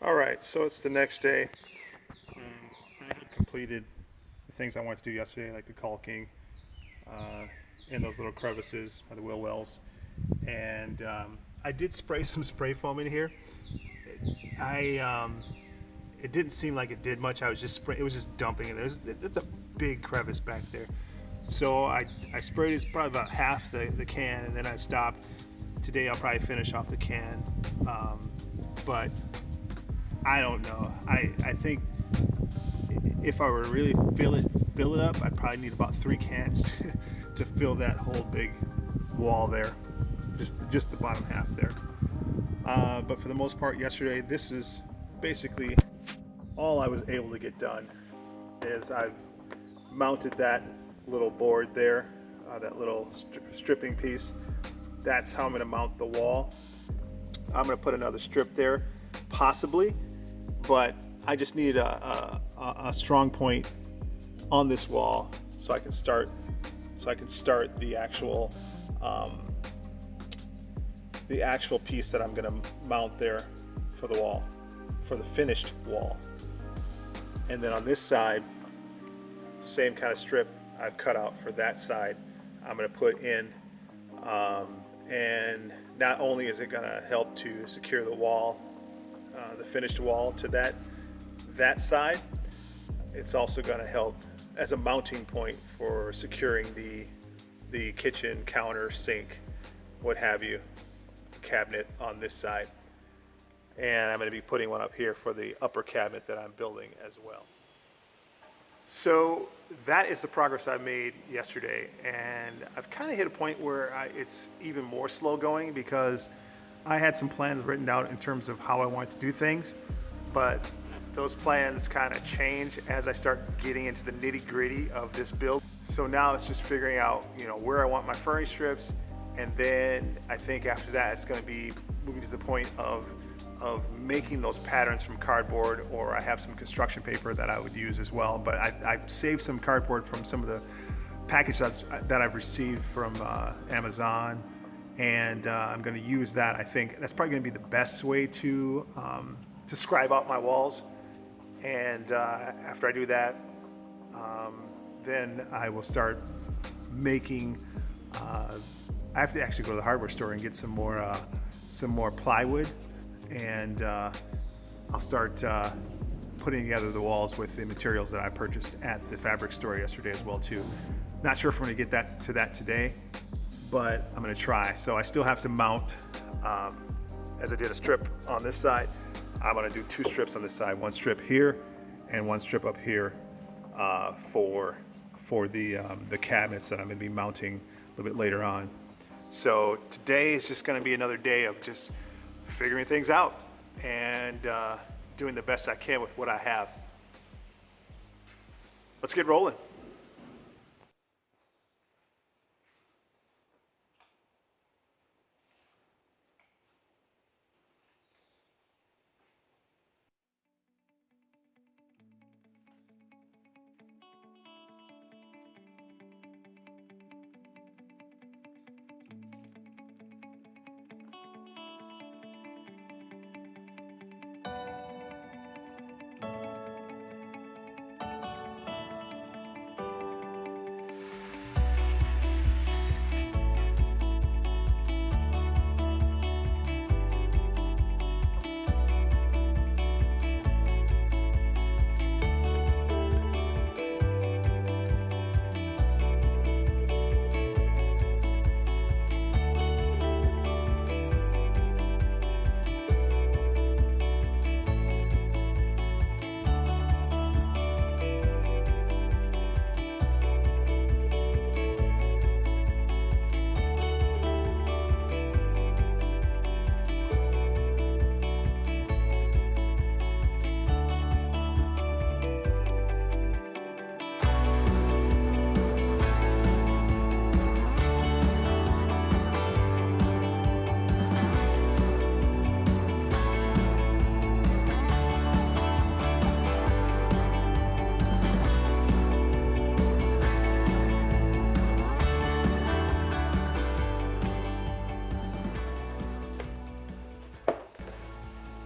All right, so it's the next day. I had completed the things I wanted to do yesterday, like the caulking uh, in those little crevices by the wheel wells, and I did spray some spray foam in here. I It didn't seem like it did much. I was just spray. It was just dumping in there. It's a big crevice back there. So I sprayed it probably about half the can, and then I stopped. Today I'll probably finish off the can, but I don't know. I think if I were to really fill it up, I'd probably need about 3 cans to fill that whole big wall there, just the bottom half there. But for the most part, yesterday, this is basically all I was able to get done. Is I've mounted that little board there, that little stripping piece. That's how I'm going to mount the wall. I'm going to put another strip there, possibly, but I just need a strong point on this wall so I can start um, the actual piece that I'm going to mount there for the wall, for the finished wall. And then on this side, same kind of strip I've cut out for that side, I'm going to put in. And not only is it going to help to secure the wall, the finished wall to that side, it's also going to help as a mounting point for securing the kitchen counter, sink, what have you, cabinet on this side. And I'm going to be putting one up here for the upper cabinet that I'm building as well. So that is the progress I made yesterday, and I've kind of hit a point where it's even more slow going because I had some plans written out in terms of how I want to do things, but those plans kind of change as I start getting into the nitty gritty of this build. So now it's just figuring out, where I want my furring strips, and then I think after that it's going to be moving to the point of making those patterns from cardboard, or I have some construction paper that I would use as well. But I saved some cardboard from some of the packages that I've received from Amazon, and I'm going to use that. I think that's probably going to be the best way to scribe out my walls. And after I do that, then I will start making. I have to actually go to the hardware store and get some more plywood, and I'll start putting together the walls with the materials that I purchased at the fabric store yesterday as well too. Not sure if I'm going to get that today, but I'm going to try. So I still have to mount, as I did a strip on this side, I'm going to do 2 strips on this side, 1 strip here and 1 strip up here for the cabinets that I'm going to be mounting a little bit later on. So today is just going to be another day of just figuring things out and doing the best I can with what I have. Let's get rolling.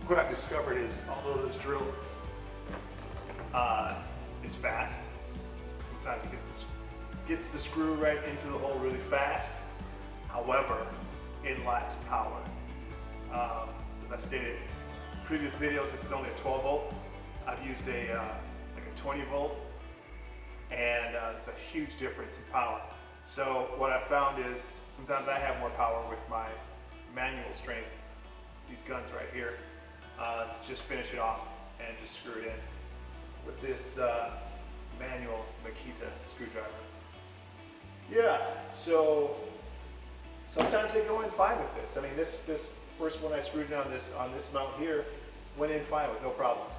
what I've discovered is, although this drill is fast, sometimes it gets the screw right into the hole really fast. However, it lacks power. As I've stated in previous videos, this is only a 12 volt. I've used like a 20 volt, and it's a huge difference in power. So what I found is sometimes I have more power with my manual strength, these guns right here, to just finish it off and just screw it in with this manual Makita screwdriver. Yeah, so sometimes they go in fine with this. I mean, this first one I screwed in on this mount here went in fine with no problems.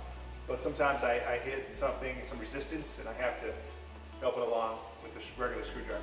But sometimes I hit something, some resistance, and I have to help it along with the regular screwdriver.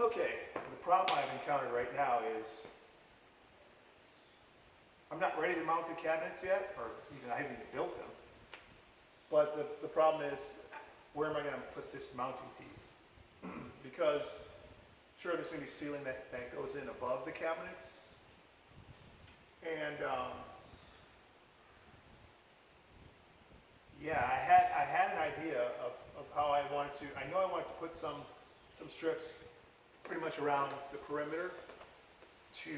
Okay, the problem I've encountered right now is I'm not ready to mount the cabinets yet, or even I haven't even built them. But the problem is, where am I going to put this mounting piece? Because sure, there's going to be ceiling that goes in above the cabinets, and yeah, I had an idea of how I wanted to. I know I wanted to put some strips pretty much around the perimeter to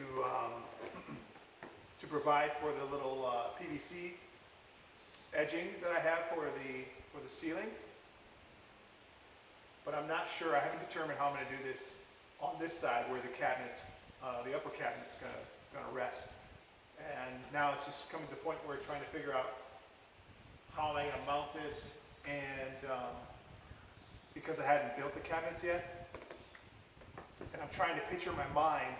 provide for the little PVC edging that I have for the ceiling. But I'm not sure. I haven't determined how I'm going to do this on this side where the cabinets, the upper cabinet's going to rest. And now it's just coming to the point where we're trying to figure out how am I going to mount this, and because I hadn't built the cabinets yet, and I'm trying to picture in my mind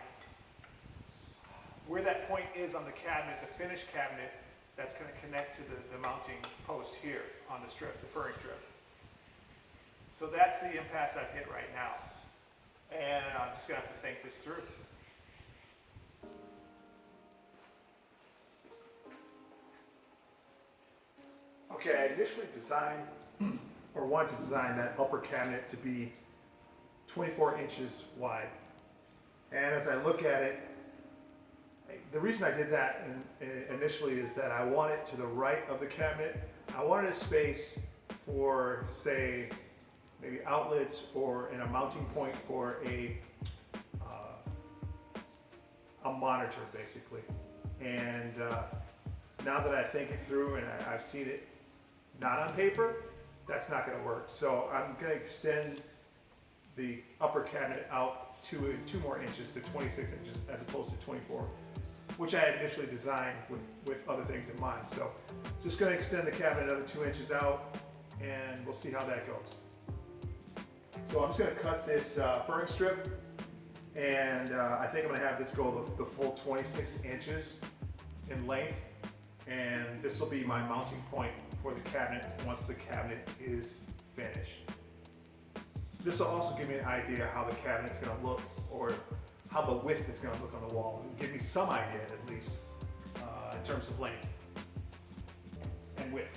where that point is on the cabinet, the finished cabinet, that's going to connect to the mounting post here on the strip, the furring strip. So that's the impasse I've hit right now. And I'm just going to have to think this through. Okay, I initially designed, or wanted to design that upper cabinet to be 24 inches wide. And as I look at it, the reason I did that initially is that I want it to the right of the cabinet. I wanted a space for, say, maybe outlets or in a mounting point for a monitor, basically. And now that I think it through and I've seen it not on paper, that's not going to work. So I'm going to extend the upper cabinet out 2 more inches to 26 inches as opposed to 24, which I had initially designed with other things in mind. So just going to extend the cabinet another 2 inches out, and we'll see how that goes. So I'm just going to cut this furring strip, and I think I'm going to have this go the full 26 inches in length, and this will be my mounting point for the cabinet once the cabinet is finished. This will also give me an idea how the cabinet's going to look, or how the width is going to look on the wall. It'll give me some idea, at least, in terms of length and width.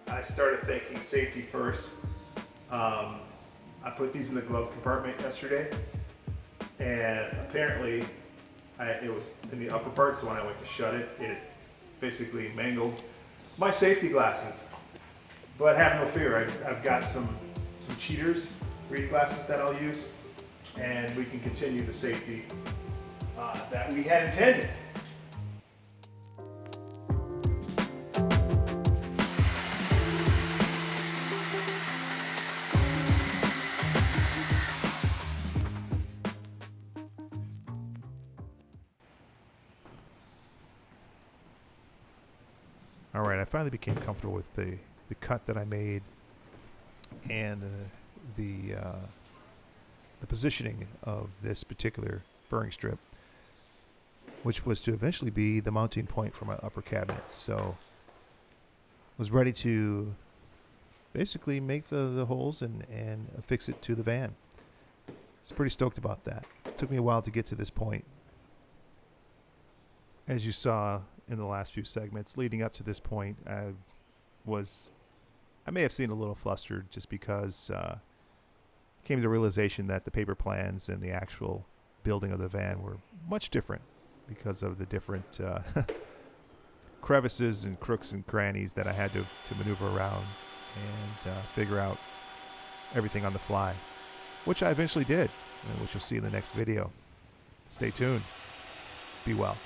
I started thinking safety first. I put these in the glove compartment yesterday, and apparently it was in the upper part, so when I went to shut it, it basically mangled my safety glasses. But have no fear, I've got some cheaters, reed glasses that I'll use, and we can continue the safety that we had intended. All right, I finally became comfortable with the cut that I made and the positioning of this particular furring strip, which was to eventually be the mounting point for my upper cabinet. So was ready to basically make the holes and affix it to the van. I was pretty stoked about that. It took me a while to get to this point. As you saw in the last few segments leading up to this point, I may have seemed a little flustered just because came to the realization that the paper plans and the actual building of the van were much different because of the different crevices and crooks and crannies that I had to maneuver around and figure out everything on the fly, which I eventually did, and which you'll see in the next video. Stay tuned. Be well.